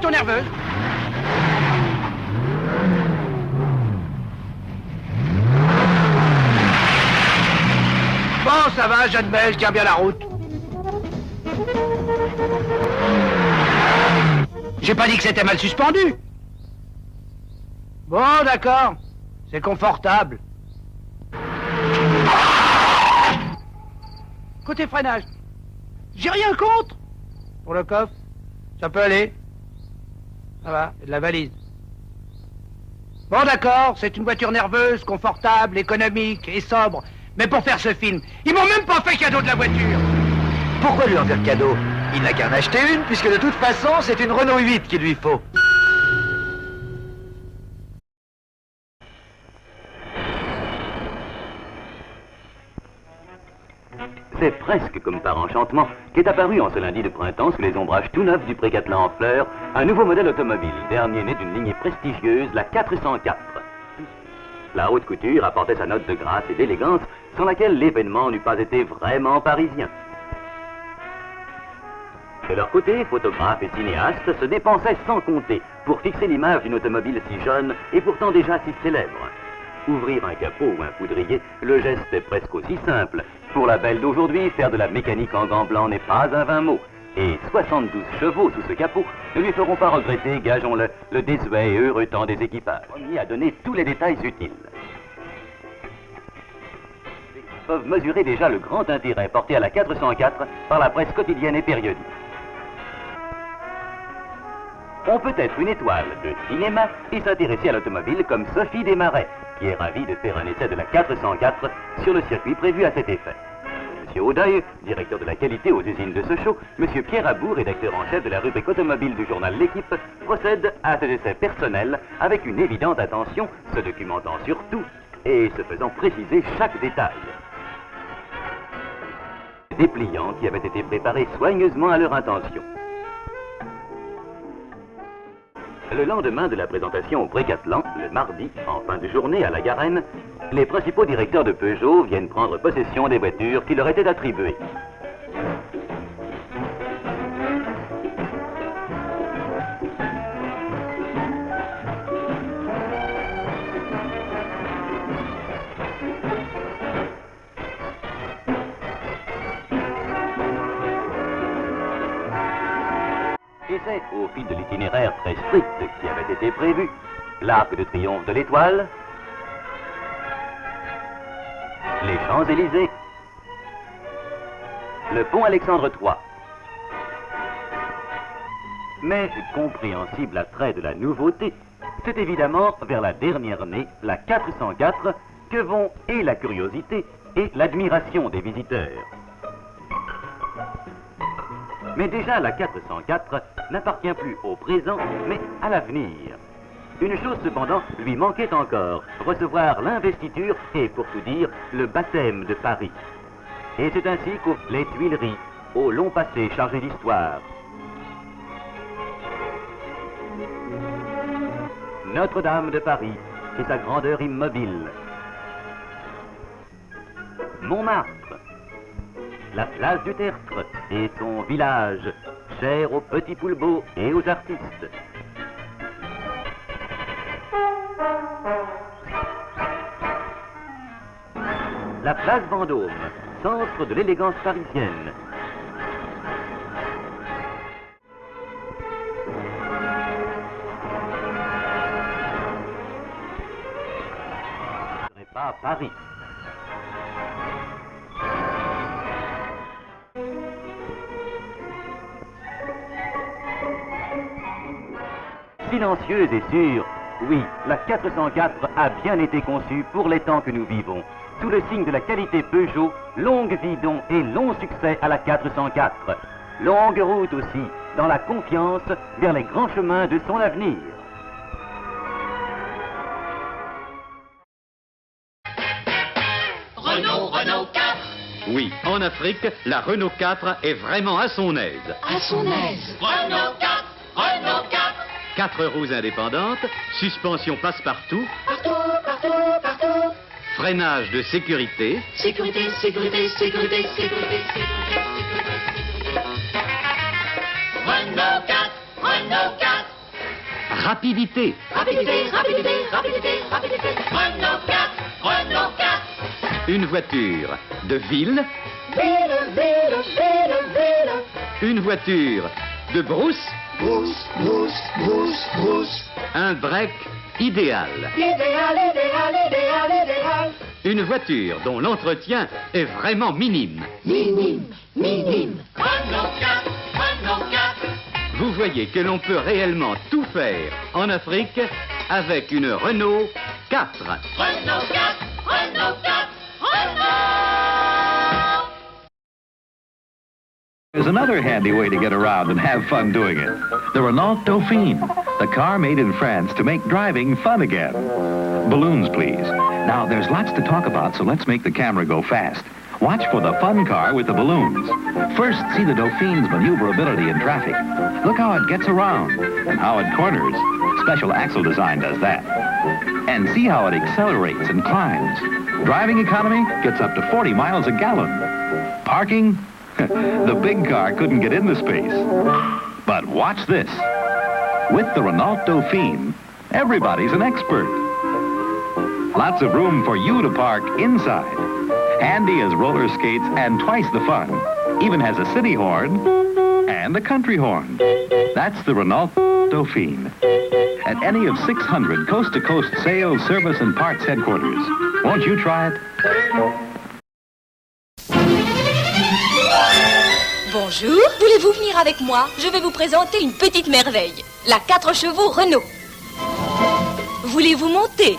plutôt nerveuse. Bon, ça va, j'admets, elle tient bien la route. J'ai pas dit que c'était mal suspendu. Bon, d'accord. C'est confortable. Côté freinage, j'ai rien contre. Pour le coffre, ça peut aller. Ça va, et de la valise. Bon, d'accord, c'est une voiture nerveuse, confortable, économique et sobre. Mais pour faire ce film, ils m'ont même pas fait cadeau de la voiture. Pourquoi lui en faire cadeau? Il n'a qu'à en acheter une, puisque de toute façon, c'est une Renault 8 qu'il lui faut. C'est presque comme par enchantement qu'est apparu en ce lundi de printemps sous les ombrages tout neufs du Pré-Catelan en fleurs un nouveau modèle automobile, dernier né d'une lignée prestigieuse, la 404. La haute couture apportait sa note de grâce et d'élégance sans laquelle l'événement n'eût pas été vraiment parisien. De leur côté, photographes et cinéastes se dépensaient sans compter pour fixer l'image d'une automobile si jeune et pourtant déjà si célèbre. Ouvrir un capot ou un poudrier, le geste est presque aussi simple. Pour la belle d'aujourd'hui, faire de la mécanique en gants blancs n'est pas un vain mot. Et 72 chevaux sous ce capot ne lui feront pas regretter, gageons-le, le désuet et heureux temps des équipages. Premier à donner tous les détails utiles. Ils peuvent mesurer déjà le grand intérêt porté à la 404 par la presse quotidienne et périodique. On peut être une étoile de cinéma et s'intéresser à l'automobile comme Sophie Desmarais, qui est ravie de faire un essai de la 404 sur le circuit prévu à cet effet. Monsieur Audeuil, directeur de la qualité aux usines de Sochaux, Monsieur Pierre Abou, rédacteur en chef de la rubrique automobile du journal L'Équipe, procède à cet essai personnel avec une évidente attention, se documentant sur tout et se faisant préciser chaque détail. Des pliants qui avaient été préparés soigneusement à leur intention. Le lendemain de la présentation au Pré-Catelan, le mardi, en fin de journée à la Garenne, les principaux directeurs de Peugeot viennent prendre possession des voitures qui leur étaient attribuées. Et c'est au fil de l'itinéraire très strict qui avait été prévu, l'Arc de Triomphe de l'Étoile, les Champs-Élysées, le pont Alexandre III. Mais compréhensible attrait de la nouveauté, c'est évidemment vers la dernière née, la 404, que vont et la curiosité et l'admiration des visiteurs. Mais déjà, la 404 n'appartient plus au présent, mais à l'avenir. Une chose cependant lui manquait encore, recevoir l'investiture et, pour tout dire, le baptême de Paris. Et c'est ainsi qu'aux les Tuileries, au long passé chargé d'histoire, Notre-Dame de Paris et sa grandeur immobile, Montmartre, la place du Tertre et son village, cher aux petits poulbeaux et aux artistes. La place Vendôme, centre de l'élégance parisienne. Ce n'est pas Paris. Silencieuse et sûre, oui, la 404 a bien été conçue pour les temps que nous vivons. Sous le signe de la qualité Peugeot, longue vie donc et long succès à la 404. Longue route aussi, dans la confiance vers les grands chemins de son avenir. Renault 4. Oui, en Afrique, la Renault 4 est vraiment à son aise. À son aise. Renault 4. 4 roues indépendantes, suspension passe-partout, Partout. freinage de sécurité, Sécurité. Renault 4. rapidité. Rapidité, rapidité, rapidité, rapidité. Renault 4, Renault 4. Une voiture de ville. Ville, ville, ville, ville. Une voiture de brousse. Brousse, brousse, brousse, brousse. Un break idéal. Idéal, idéal, idéal, idéal. Une voiture dont l'entretien est vraiment minime. Minime, minime. Renault 4, Renault 4. Vous voyez que l'on peut réellement tout faire en Afrique avec une Renault 4. Renault 4, Renault 4, Renault. There's another handy way to get around and have fun doing it. The Renault Dauphine, the car made in France to make driving fun again. Balloons, please. Now, there's lots to talk about, so let's make the camera go fast. Watch for the fun car with the balloons. First, see the Dauphine's maneuverability in traffic. Look how it gets around and how it corners. Special axle design does that. And see how it accelerates and climbs. Driving economy gets up to 40 miles a gallon. Parking? The big car couldn't get into space. But watch this. With the Renault Dauphine, everybody's an expert. Lots of room for you to park inside. Handy as roller skates and twice the fun. Even has a city horn and a country horn. That's the Renault Dauphine. At any of 600 coast-to-coast sales, service, and parts headquarters. Won't you try it? Bonjour, voulez-vous venir avec moi? Je vais vous présenter une petite merveille, la 4 chevaux Renault. Voulez-vous monter?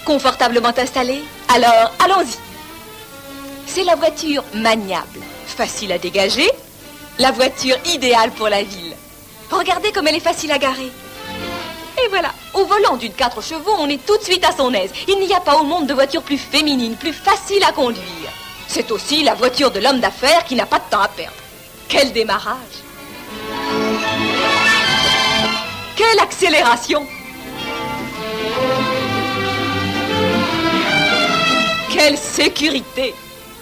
Confortablement installé? Alors, allons-y. C'est la voiture maniable, facile à dégager, la voiture idéale pour la ville. Regardez comme elle est facile à garer. Et voilà, au volant d'une 4 chevaux, on est tout de suite à son aise. Il n'y a pas au monde de voiture plus féminine, plus facile à conduire. C'est aussi la voiture de l'homme d'affaires qui n'a pas de temps à perdre. Quel démarrage! Quelle accélération! Quelle sécurité!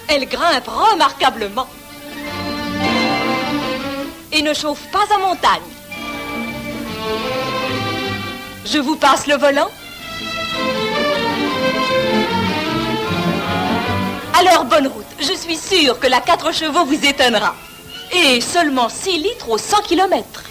Elle grimpe remarquablement. Et ne chauffe pas en montagne. Je vous passe le volant. Alors, bonne route. Je suis sûre que la 4 chevaux vous étonnera. Et seulement 6 litres au 100 km.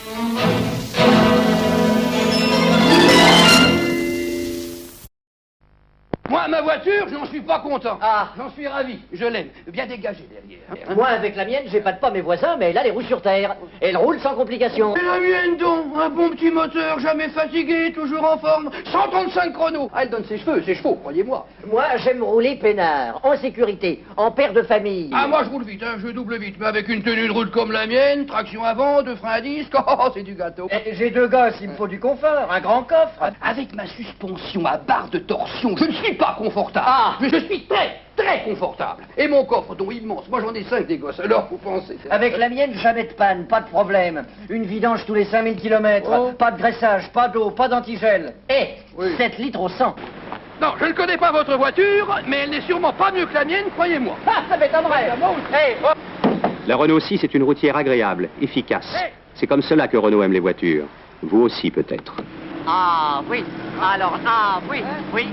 Moi, ma voiture, je n'en suis pas content. Ah, j'en suis ravi. Je l'aime. Bien dégagée derrière. Moi, avec la mienne, j'ai pas de pas mes voisins, mais elle a les roues sur terre. Elle roule sans complications. Et la mienne donc, un bon petit moteur, jamais fatigué, toujours en forme, 135 chronos. Ah, elle donne ses chevaux, croyez-moi. Moi, j'aime rouler peinard, en sécurité, en père de famille. Ah, moi je roule vite, hein, je double vite, mais avec une tenue de route comme la mienne, traction avant, 2 freins à disque, oh, c'est du gâteau. J'ai 2 gosses, il me faut du confort, un grand coffre. Avec ma suspension à barre de torsion, je ne suis pas confortable. Mais je suis très, très confortable. Et mon coffre, dont immense, moi j'en ai 5 des gosses, alors vous pensez... Avec la mienne, jamais de panne, pas de problème. Une vidange tous les 5000 km, pas de graissage, pas d'eau, pas d'antigel. Et 7 litres au 100. Non, je ne connais pas votre voiture, mais elle n'est sûrement pas mieux que la mienne, croyez-moi. Ah, ça m'étonnerait. La Renault 6 est une routière agréable, efficace. C'est comme cela que Renault aime les voitures. Vous aussi peut-être. Ah oui, alors, ah oui, oui.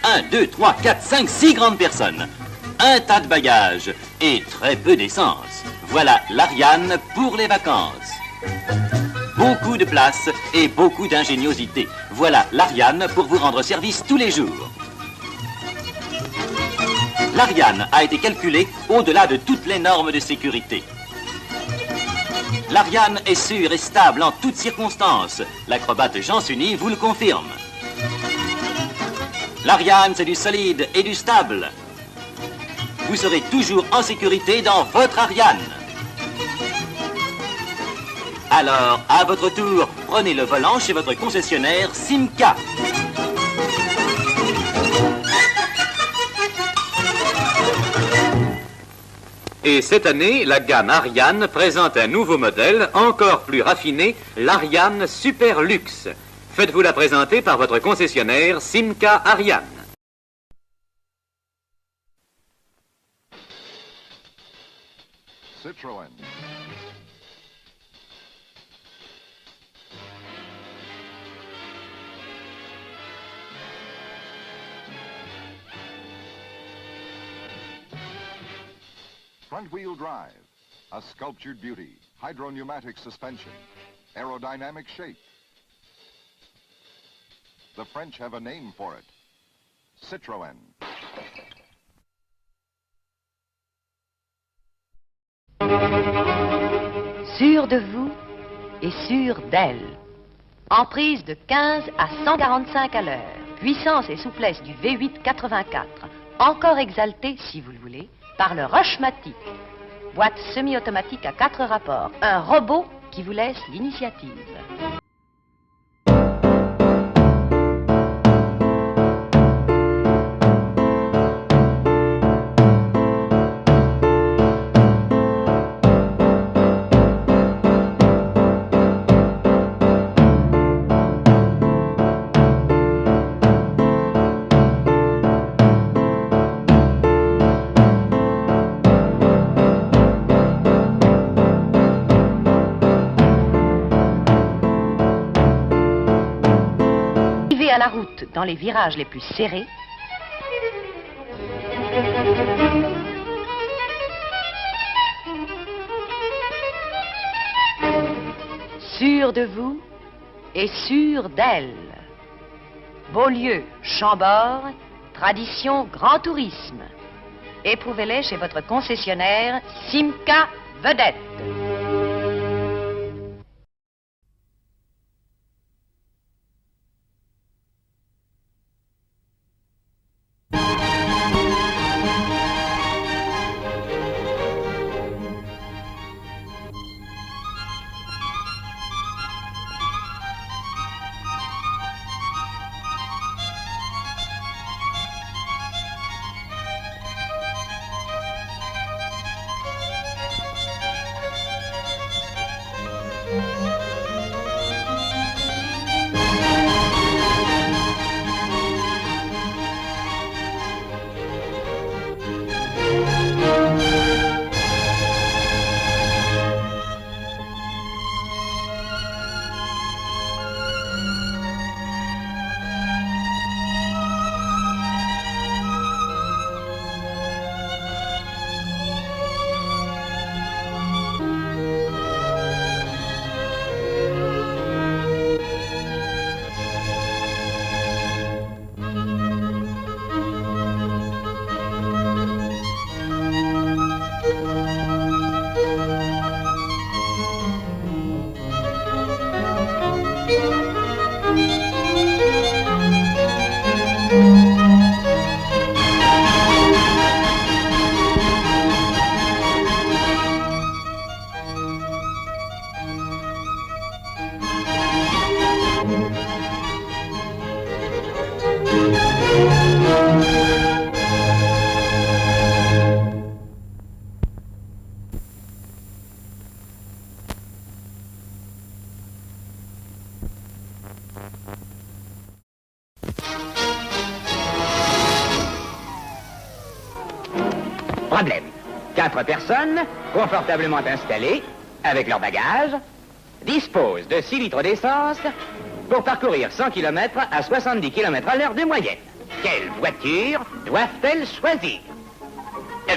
Un, 2, 3, 4, 5, 6 grandes personnes. Un tas de bagages et très peu d'essence. Voilà l'Ariane pour les vacances. Beaucoup de place et beaucoup d'ingéniosité. Voilà l'Ariane pour vous rendre service tous les jours. L'Ariane a été calculée au-delà de toutes les normes de sécurité. L'Ariane est sûre et stable en toutes circonstances. L'acrobate Jean Sunny vous le confirme. L'Ariane, c'est du solide et du stable. Vous serez toujours en sécurité dans votre Ariane. Alors, à votre tour, prenez le volant chez votre concessionnaire Simca. Et cette année, la gamme Ariane présente un nouveau modèle encore plus raffiné, l'Ariane Super Luxe. Faites-vous la présenter par votre concessionnaire Simca Ariane. Citroën. Front-wheel drive, a sculptured beauty, hydro-pneumatic suspension, aerodynamic shape. The French have a name for it, Citroën. Sûr de vous et sûr d'elle. Emprise de 15 à 145 à l'heure. Puissance et souplesse du V8 84. Encore exaltée, si vous le voulez, par le Rushmatic. Boîte semi-automatique à 4 rapports. Un robot qui vous laisse l'initiative. À la route dans les virages les plus serrés. Sûr de vous et sûr d'elle. Beaulieu, Chambord, tradition grand tourisme. Éprouvez-les chez votre concessionnaire Simca Vedette. Problème. 4 personnes, confortablement installées, avec leur bagage, disposent de 6 litres d'essence pour parcourir 100 km à 70 km à l'heure de moyenne. Quelle voiture doivent-elles choisir?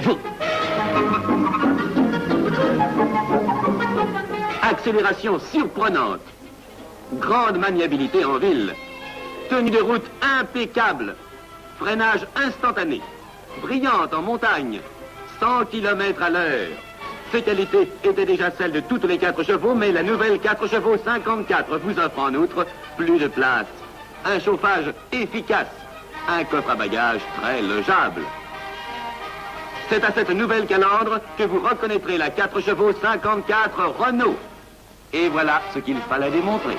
Vous. Accélération surprenante. Grande maniabilité en ville. Tenue de route impeccable. Freinage instantané. Brillante en montagne. 100 km à l'heure. Ces qualités étaient déjà celles de toutes les 4 chevaux, mais la nouvelle 4 chevaux 54 vous offre en outre plus de place. Un chauffage efficace. Un coffre à bagages très logeable. C'est à cette nouvelle calandre que vous reconnaîtrez la 4 chevaux 54 Renault. Et voilà ce qu'il fallait démontrer.